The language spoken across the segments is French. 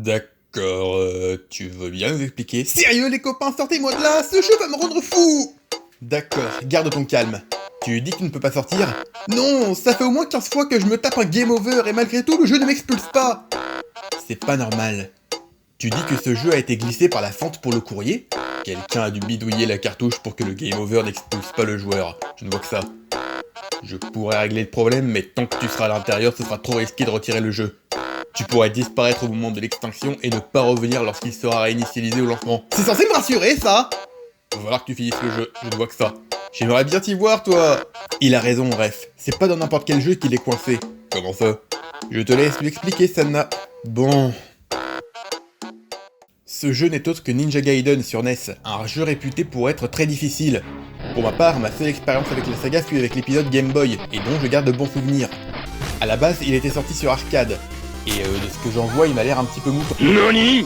D'accord, tu veux bien nous expliquer? Sérieux les copains, sortez-moi de là, ce jeu va me rendre fou! D'accord, garde ton calme. Tu dis que tu ne peux pas sortir? Non, ça fait au moins 15 fois que je me tape un game over et malgré tout le jeu ne m'expulse pas! C'est pas normal. Tu dis que ce jeu a été glissé par la fente pour le courrier? Quelqu'un a dû bidouiller la cartouche pour que le game over n'expulse pas le joueur. Je ne vois que ça. Je pourrais régler le problème, mais tant que tu seras à l'intérieur, ce sera trop risqué de retirer le jeu. Tu pourrais disparaître au moment de l'extinction et ne pas revenir lorsqu'il sera réinitialisé au lancement. C'est censé me rassurer, ça! Va falloir que tu finisses le jeu, je ne vois que ça. J'aimerais bien t'y voir, toi! Il a raison, bref. C'est pas dans n'importe quel jeu qu'il est coincé. Comment ça? Je te laisse lui expliquer, Sanna. Bon... Ce jeu n'est autre que Ninja Gaiden sur NES, un jeu réputé pour être très difficile. Pour ma part, ma seule expérience avec la saga fut avec l'épisode Game Boy, et dont je garde de bons souvenirs. A la base, il était sorti sur arcade, et de ce que j'en vois, il m'a l'air un petit peu mou. NANI?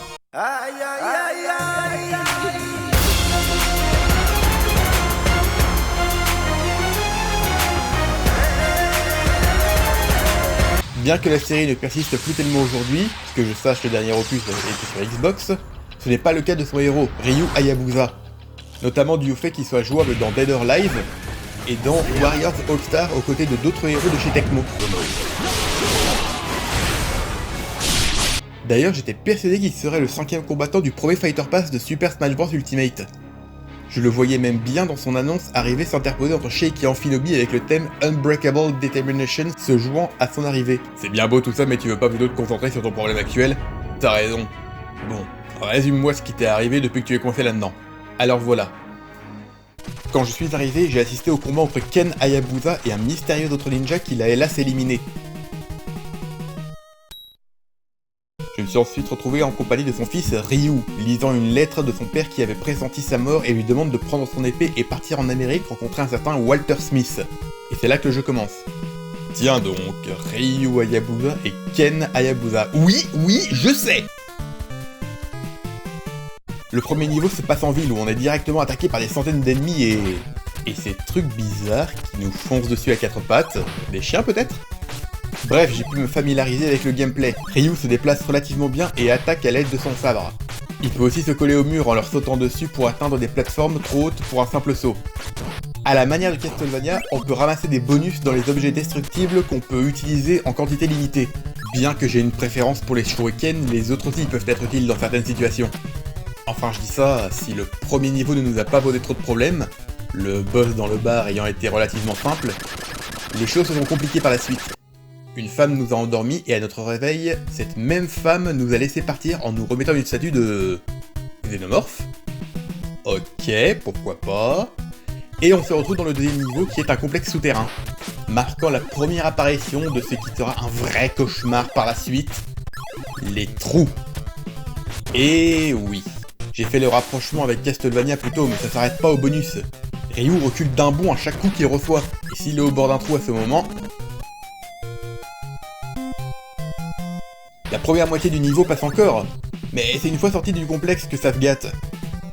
Bien que la série ne persiste plus tellement aujourd'hui, que je sache le dernier opus était sur Xbox, ce n'est pas le cas de son héros, Ryu Hayabusa. Notamment dû au fait qu'il soit jouable dans Dead or Alive et dans Warriors All-Star aux côtés de d'autres héros de chez Tecmo. D'ailleurs, j'étais persuadé qu'il serait le 5e combattant du premier Fighter Pass de Super Smash Bros Ultimate. Je le voyais même bien dans son annonce arriver s'interposer entre Sheik et Amphinobi avec le thème Unbreakable Determination se jouant à son arrivée. C'est bien beau tout ça, mais tu veux pas plutôt te concentrer sur ton problème actuel? T'as raison. Bon, résume-moi ce qui t'est arrivé depuis que tu es coincé là-dedans. Alors voilà. Quand je suis arrivé, j'ai assisté au combat entre Ken Hayabusa et un mystérieux autre ninja qui l'a hélas éliminé. Je me suis ensuite retrouvé en compagnie de son fils Ryu, lisant une lettre de son père qui avait pressenti sa mort et lui demande de prendre son épée et partir en Amérique rencontrer un certain Walter Smith. Et c'est là que le jeu commence. Tiens donc, Ryu Hayabusa et Ken Hayabusa. Oui, je sais! Le premier niveau se passe en ville où on est directement attaqué par des centaines d'ennemis et ces trucs bizarres qui nous foncent dessus à quatre pattes. Des chiens peut-être? Bref, j'ai pu me familiariser avec le gameplay. Ryu se déplace relativement bien et attaque à l'aide de son sabre. Il peut aussi se coller au mur en leur sautant dessus pour atteindre des plateformes trop hautes pour un simple saut. À la manière de Castlevania, on peut ramasser des bonus dans les objets destructibles qu'on peut utiliser en quantité limitée. Bien que j'ai une préférence pour les shurikens, les autres aussi peuvent être utiles dans certaines situations. Enfin je dis ça, si le premier niveau ne nous a pas posé trop de problèmes, le boss dans le bar ayant été relativement simple, les choses se sont compliquées par la suite. Une femme nous a endormis et à notre réveil, cette même femme nous a laissé partir en nous remettant une statue de... xénomorphe. Ok, pourquoi pas. Et on se retrouve dans le deuxième niveau qui est un complexe souterrain, marquant la première apparition de ce qui sera un vrai cauchemar par la suite, les trous. Et oui, j'ai fait le rapprochement avec Castlevania plus tôt, mais ça s'arrête pas au bonus. Ryu recule d'un bond à chaque coup qu'il reçoit, et s'il est au bord d'un trou à ce moment... La première moitié du niveau passe encore, mais c'est une fois sorti du complexe que ça se gâte.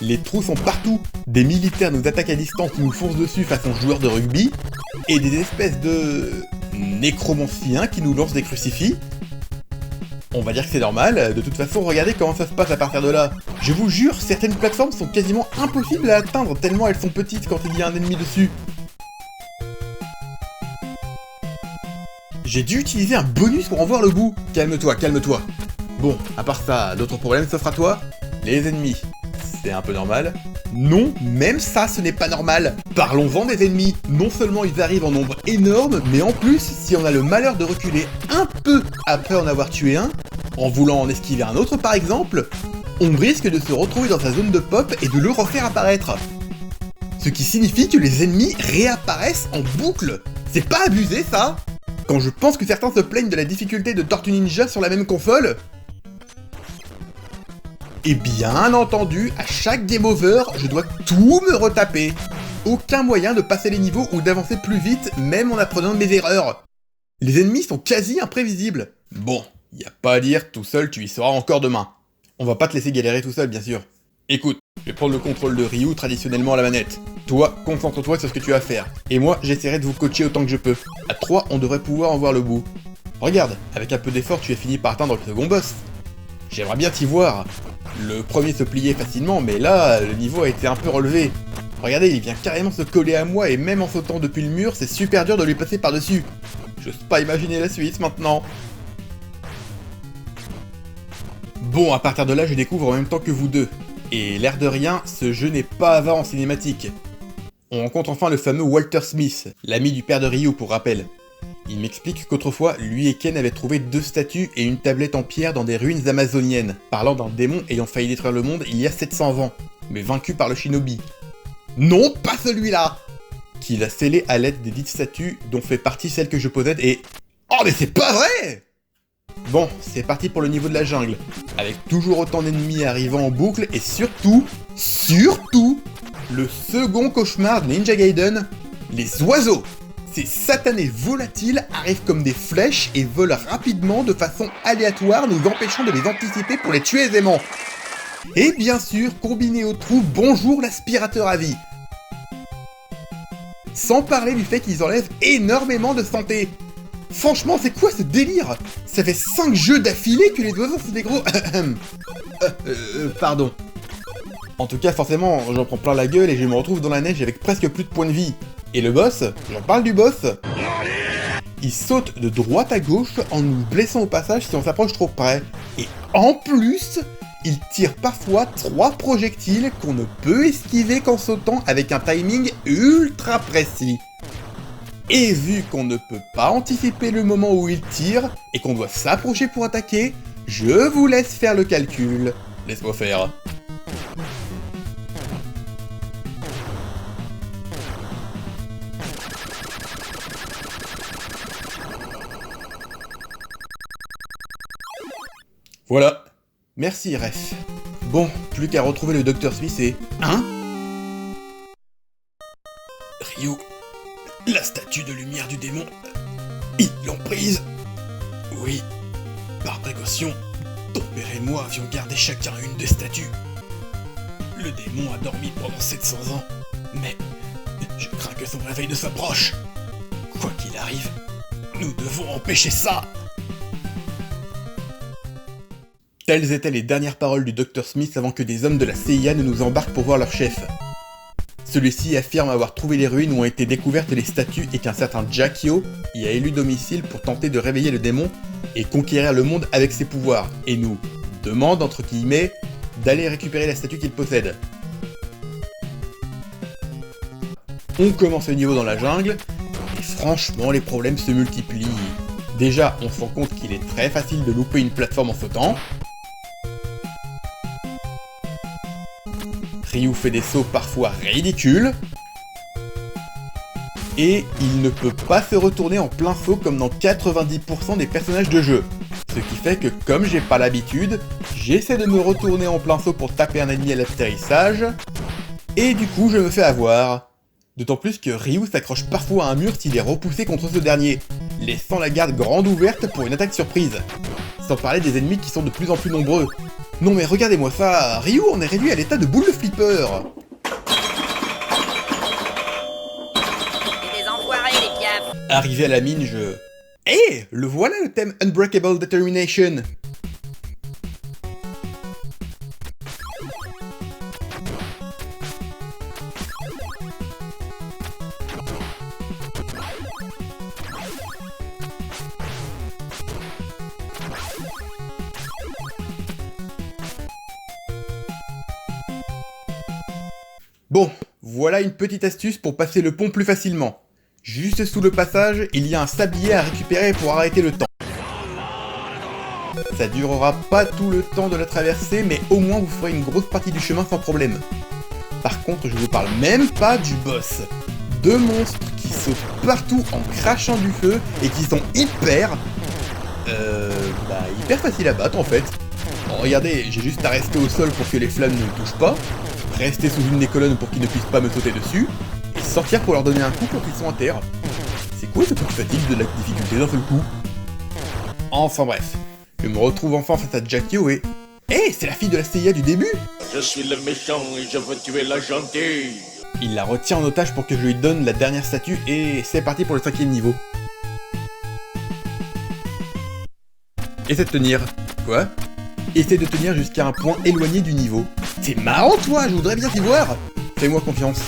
Les trous sont partout, des militaires nous attaquent à distance ou nous foncent dessus façon joueur de rugby, et des espèces de... nécromanciens qui nous lancent des crucifix. On va dire que c'est normal, de toute façon regardez comment ça se passe à partir de là. Je vous jure, certaines plateformes sont quasiment impossibles à atteindre tellement elles sont petites quand il y a un ennemi dessus. J'ai dû utiliser un bonus pour en voir le bout. Calme-toi, calme-toi. Bon, à part ça, d'autres problèmes s'offrent à toi? Les ennemis, c'est un peu normal. Non, même ça, ce n'est pas normal. Parlons-en des ennemis. Non seulement ils arrivent en nombre énorme, mais en plus, si on a le malheur de reculer un peu après en avoir tué un, en voulant en esquiver un autre par exemple, on risque de se retrouver dans sa zone de pop et de le refaire apparaître. Ce qui signifie que les ennemis réapparaissent en boucle. C'est pas abusé ça? Quand je pense que certains se plaignent de la difficulté de Tortue Ninja sur la même console. Et bien entendu, à chaque game over, je dois tout me retaper. Aucun moyen de passer les niveaux ou d'avancer plus vite, même en apprenant de mes erreurs. Les ennemis sont quasi imprévisibles. Bon, y a pas à dire, tout seul tu y seras encore demain. On va pas te laisser galérer tout seul, bien sûr. Écoute, je vais prendre le contrôle de Ryu traditionnellement à la manette. Toi, concentre-toi sur ce que tu as à faire. Et moi, j'essaierai de vous coacher autant que je peux. À 3, on devrait pouvoir en voir le bout. Regarde, avec un peu d'effort, tu as fini par atteindre le second boss. J'aimerais bien t'y voir. Le premier se pliait facilement, mais là, le niveau a été un peu relevé. Regardez, il vient carrément se coller à moi et même en sautant depuis le mur, c'est super dur de lui passer par-dessus. J'ose pas imaginer la suite maintenant. Bon, à partir de là, je découvre en même temps que vous deux. Et l'air de rien, ce jeu n'est pas avare en cinématique. On rencontre enfin le fameux Walter Smith, l'ami du père de Ryu pour rappel. Il m'explique qu'autrefois, lui et Ken avaient trouvé 2 statues et une tablette en pierre dans des ruines amazoniennes, parlant d'un démon ayant failli détruire le monde il y a 700 ans, mais vaincu par le shinobi. Non, pas celui-là! Qu'il a scellé à l'aide des dites statues dont fait partie celle que je possède et... Oh mais c'est pas vrai! Bon, c'est parti pour le niveau de la jungle, avec toujours autant d'ennemis arrivant en boucle et surtout, le second cauchemar de Ninja Gaiden, les oiseaux! Ces satanés volatiles arrivent comme des flèches et volent rapidement de façon aléatoire, nous empêchant de les anticiper pour les tuer aisément. Et bien sûr, combiné au trou, bonjour l'aspirateur à vie. Sans parler du fait qu'ils enlèvent énormément de santé. Franchement, c'est quoi ce délire? Ça fait 5 jeux d'affilée que les oiseaux sont des gros... pardon. En tout cas, forcément, j'en prends plein la gueule et je me retrouve dans la neige avec presque plus de points de vie. Et le boss, j'en parle du boss, il saute de droite à gauche en nous blessant au passage si on s'approche trop près. Et en plus, il tire parfois 3 projectiles qu'on ne peut esquiver qu'en sautant avec un timing ultra précis. Et vu qu'on ne peut pas anticiper le moment où il tire, et qu'on doit s'approcher pour attaquer, je vous laisse faire le calcul. Laisse-moi faire. Voilà. Merci, Ref. Bon, plus qu'à retrouver le Dr Smith et... Hein? Ryu, la statue de lumière du démon, ils l'ont prise. Oui, par précaution, ton père et moi avions gardé chacun une des statues. Le démon a dormi pendant 700 ans, mais je crains que son réveil ne s'approche. Quoi qu'il arrive, nous devons empêcher ça. Telles étaient les dernières paroles du Dr Smith avant que des hommes de la CIA ne nous embarquent pour voir leur chef. Celui-ci affirme avoir trouvé les ruines où ont été découvertes les statues et qu'un certain Jackio y a élu domicile pour tenter de réveiller le démon et conquérir le monde avec ses pouvoirs, et nous demande, entre guillemets, d'aller récupérer la statue qu'il possède. On commence le niveau dans la jungle, et franchement les problèmes se multiplient. Déjà, on se rend compte qu'il est très facile de louper une plateforme en sautant. Ryu fait des sauts parfois ridicules. Et il ne peut pas se retourner en plein saut comme dans 90% des personnages de jeu. Ce qui fait que comme j'ai pas l'habitude, j'essaie de me retourner en plein saut pour taper un ennemi à l'atterrissage. Et du coup je me fais avoir. D'autant plus que Ryu s'accroche parfois à un mur s'il est repoussé contre ce dernier, laissant la garde grande ouverte pour une attaque surprise. Sans parler des ennemis qui sont de plus en plus nombreux. Non mais regardez-moi ça, Ryu en est réduit à l'état de boule de flipper. C'est des enfoirés, les piafs. Arrivé à la mine, je... Eh, le voilà le thème Unbreakable Determination. Bon, voilà une petite astuce pour passer le pont plus facilement. Juste sous le passage, il y a un sablier à récupérer pour arrêter le temps. Ça durera pas tout le temps de la traversée, mais au moins vous ferez une grosse partie du chemin sans problème. Par contre, je vous parle même pas du boss. 2 monstres qui sautent partout en crachant du feu et qui sont hyper faciles à battre en fait. Bon, regardez, j'ai juste à rester au sol pour que les flammes ne me touchent pas, rester sous une des colonnes pour qu'ils ne puissent pas me sauter dessus, et sortir pour leur donner un coup quand ils sont à terre. C'est quoi ce truc fatigue de la difficulté d'un seul coup? Enfin bref, je me retrouve enfin face à Jackio et... Hey, c'est la fille de la CIA du début! Je suis le méchant et je veux tuer la gentille. Il la retient en otage pour que je lui donne la dernière statue et c'est parti pour le 5e niveau. Essaie de tenir. Quoi? essaie de tenir jusqu'à un point éloigné du niveau. C'est marrant toi, je voudrais bien t'y voir. Fais-moi confiance.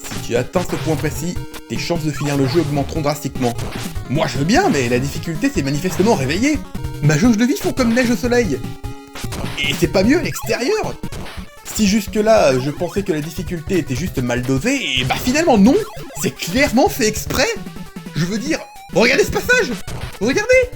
Si tu atteins ce point précis, tes chances de finir le jeu augmenteront drastiquement. Moi je veux bien, mais la difficulté s'est manifestement réveillée. Ma jauge de vie fond comme neige au soleil. Et c'est pas mieux à l'extérieur. Si jusque-là, je pensais que la difficulté était juste mal dosée, et bah finalement non. C'est clairement fait exprès. Je veux dire, regardez ce passage. Regardez.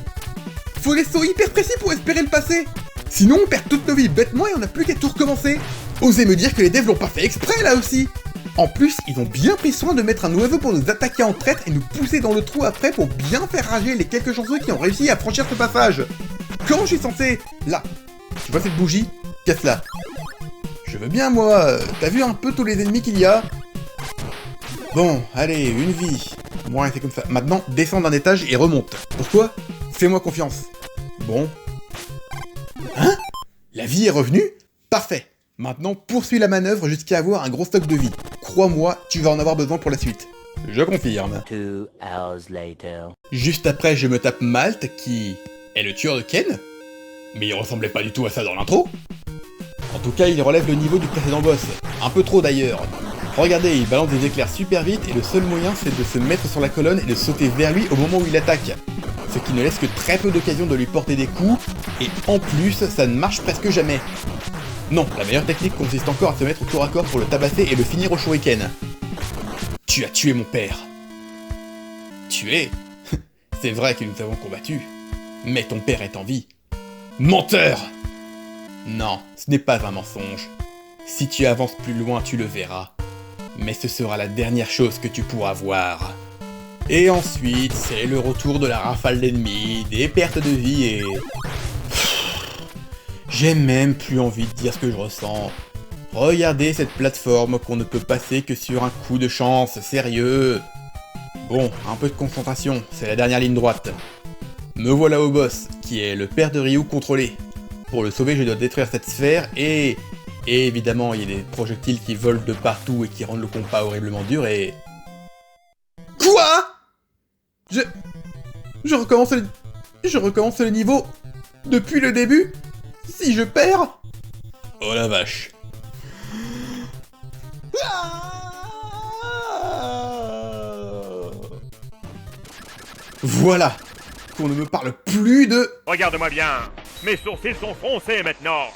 Faut les sauts hyper précis pour espérer le passer. Sinon on perd toutes nos vies bêtement et on n'a plus qu'à tout recommencer. Osez me dire que les devs l'ont pas fait exprès là aussi. En plus, ils ont bien pris soin de mettre un oiseau pour nous attaquer en traître et nous pousser dans le trou après pour bien faire rager les quelques chanceux qui ont réussi à franchir ce passage. Comment je suis censé... Là. Tu vois cette bougie? Casse-la. Je veux bien moi, t'as vu un peu tous les ennemis qu'il y a? Bon, allez, une vie. Ouais, c'est comme ça. Maintenant, descends d'un étage et remonte. Pourquoi? Fais-moi confiance. Bon. Hein? La vie est revenue? Parfait. Maintenant, poursuis la manœuvre jusqu'à avoir un gros stock de vie. Crois-moi, tu vas en avoir besoin pour la suite. Je confirme. 2 hours later. Juste après, je me tape Malte, qui est le tueur de Ken. Mais il ressemblait pas du tout à ça dans l'intro. En tout cas, il relève le niveau du précédent boss. Un peu trop d'ailleurs. Regardez, il balance des éclairs super vite et le seul moyen c'est de se mettre sur la colonne et de sauter vers lui au moment où il attaque. Ce qui ne laisse que très peu d'occasion de lui porter des coups, et en plus, ça ne marche presque jamais. Non, la meilleure technique consiste encore à se mettre au corps à corps pour le tabasser et le finir au shuriken. Tu as tué mon père. Tué? C'est vrai que nous avons combattu, mais ton père est en vie. Menteur! Non, ce n'est pas un mensonge. Si tu avances plus loin, tu le verras. Mais ce sera la dernière chose que tu pourras voir. Et ensuite, c'est le retour de la rafale d'ennemis, des pertes de vie et... J'ai même plus envie de dire ce que je ressens. Regardez cette plateforme qu'on ne peut passer que sur un coup de chance, sérieux. Bon, un peu de concentration, c'est la dernière ligne droite. Me voilà au boss, qui est le père de Ryu contrôlé. Pour le sauver, je dois détruire cette sphère et évidemment, il y a des projectiles qui volent de partout et qui rendent le combat horriblement dur et... Quoi? Je recommence le niveau depuis le début? Si je perds? Oh la vache. Voilà. Qu'on ne me parle plus de... Regarde-moi bien, mes sourcils sont froncés maintenant.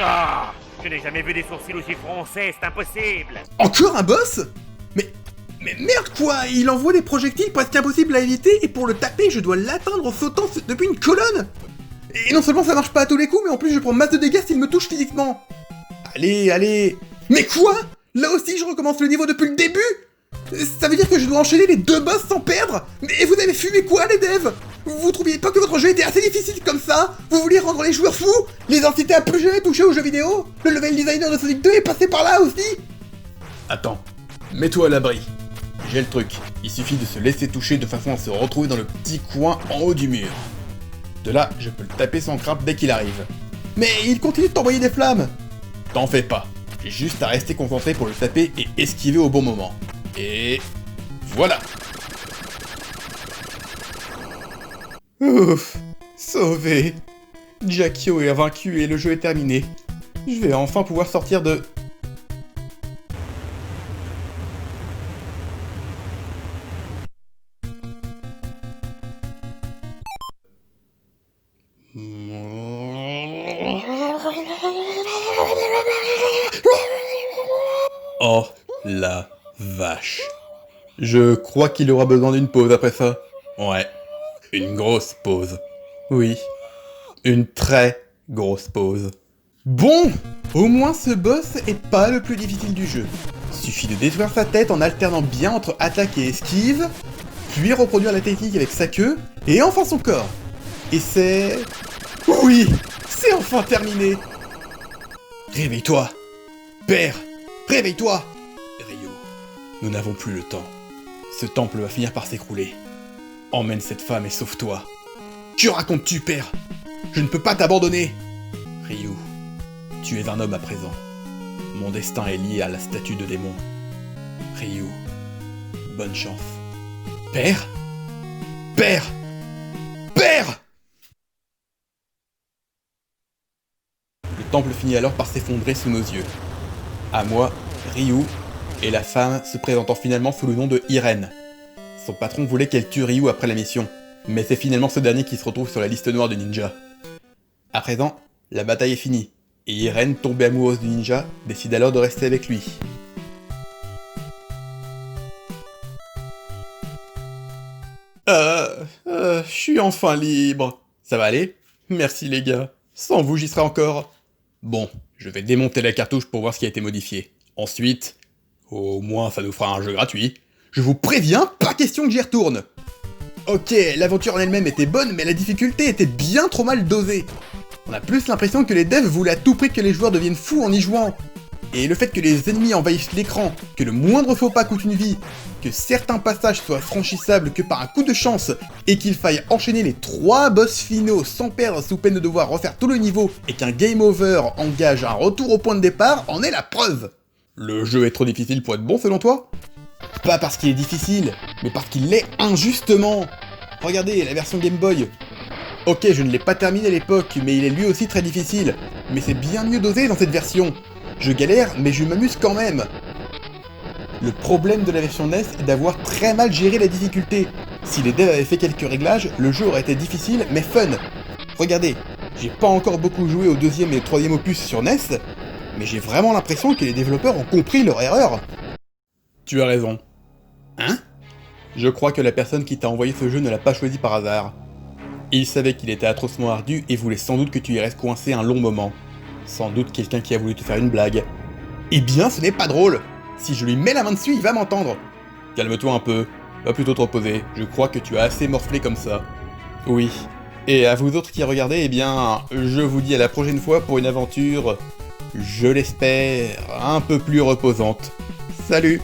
Ah, je n'ai jamais vu des sourcils aussi froncés, c'est impossible. Encore un boss? Mais merde quoi, il envoie des projectiles presque impossibles à éviter et pour le taper, je dois l'atteindre en sautant depuis une colonne. Et non seulement ça marche pas à tous les coups, mais en plus je prends masse de dégâts s'il me touche physiquement. Allez. Mais quoi? Là aussi je recommence le niveau depuis le début? Ça veut dire que je dois enchaîner les 2 boss sans perdre? Mais vous avez fumé quoi les devs? Vous trouviez pas que votre jeu était assez difficile comme ça? Vous vouliez rendre les joueurs fous? Les inciter à plus jamais toucher aux jeux vidéo? Le level designer de Sonic 2 est passé par là aussi? Attends, mets-toi à l'abri. J'ai le truc, il suffit de se laisser toucher de façon à se retrouver dans le petit coin en haut du mur. De là, je peux le taper sans crainte dès qu'il arrive. Mais il continue de t'envoyer des flammes! T'en fais pas, j'ai juste à rester concentré pour le taper et esquiver au bon moment. Et... voilà! Ouf! Sauvé! Jackio est vaincu et le jeu est terminé. Je vais enfin pouvoir sortir de... Oh la vache. Je crois qu'il aura besoin d'une pause après ça. Ouais, une grosse pause. Oui, une très grosse pause. Bon, au moins ce boss est pas le plus difficile du jeu. Suffit de détruire sa tête en alternant bien entre attaque et esquive, puis reproduire la technique avec sa queue, et enfin son corps. Et c'est... Oui, c'est enfin terminé. Réveille-toi. Père, réveille-toi. Ryo, nous n'avons plus le temps. Ce temple va finir par s'écrouler. Emmène cette femme et sauve-toi. Que racontes-tu, père? Je ne peux pas t'abandonner. Ryu, tu es un homme à présent. Mon destin est lié à la statue de démon. Ryu, bonne chance. Père? Père? Père! temple finit alors par s'effondrer sous nos yeux. À moi, Ryu, et la femme se présentant finalement sous le nom de Irene. Son patron voulait qu'elle tue Ryu après la mission, mais c'est finalement ce dernier qui se retrouve sur la liste noire du ninja. À présent, la bataille est finie, et Irene, tombée amoureuse du ninja, décide alors de rester avec lui. Je suis enfin libre. Ça va aller? Merci les gars. Sans vous, j'y serai encore. Bon, je vais démonter la cartouche pour voir ce qui a été modifié. Ensuite, au moins ça nous fera un jeu gratuit. Je vous préviens, pas question que j'y retourne. Ok, l'aventure en elle-même était bonne, mais la difficulté était bien trop mal dosée. On a plus l'impression que les devs voulaient à tout prix que les joueurs deviennent fous en y jouant. Et le fait que les ennemis envahissent l'écran, que le moindre faux pas coûte une vie, que certains passages soient franchissables que par un coup de chance, et qu'il faille enchaîner les 3 boss finaux sans perdre sous peine de devoir refaire tout le niveau, et qu'un game over engage un retour au point de départ, en est la preuve. Le jeu est trop difficile pour être bon selon toi? Pas parce qu'il est difficile, mais parce qu'il l'est injustement. Regardez, la version Game Boy. Ok, je ne l'ai pas terminé à l'époque, mais il est lui aussi très difficile. Mais c'est bien mieux dosé dans cette version. Je galère, mais je m'amuse quand même. Le problème de la version NES est d'avoir très mal géré la difficulté. Si les devs avaient fait quelques réglages, le jeu aurait été difficile, mais fun. Regardez, j'ai pas encore beaucoup joué au 2e et 3e opus sur NES, mais j'ai vraiment l'impression que les développeurs ont compris leur erreur. Tu as raison. Hein? Je crois que la personne qui t'a envoyé ce jeu ne l'a pas choisi par hasard. Il savait qu'il était atrocement ardu et voulait sans doute que tu y restes coincé un long moment. Sans doute quelqu'un qui a voulu te faire une blague. Eh bien, ce n'est pas drôle. Si je lui mets la main dessus, il va m'entendre. Calme-toi un peu. Va plutôt te reposer. Je crois que tu as assez morflé comme ça. Oui. Et à vous autres qui regardez, eh bien, je vous dis à la prochaine fois pour une aventure, je l'espère, un peu plus reposante. Salut!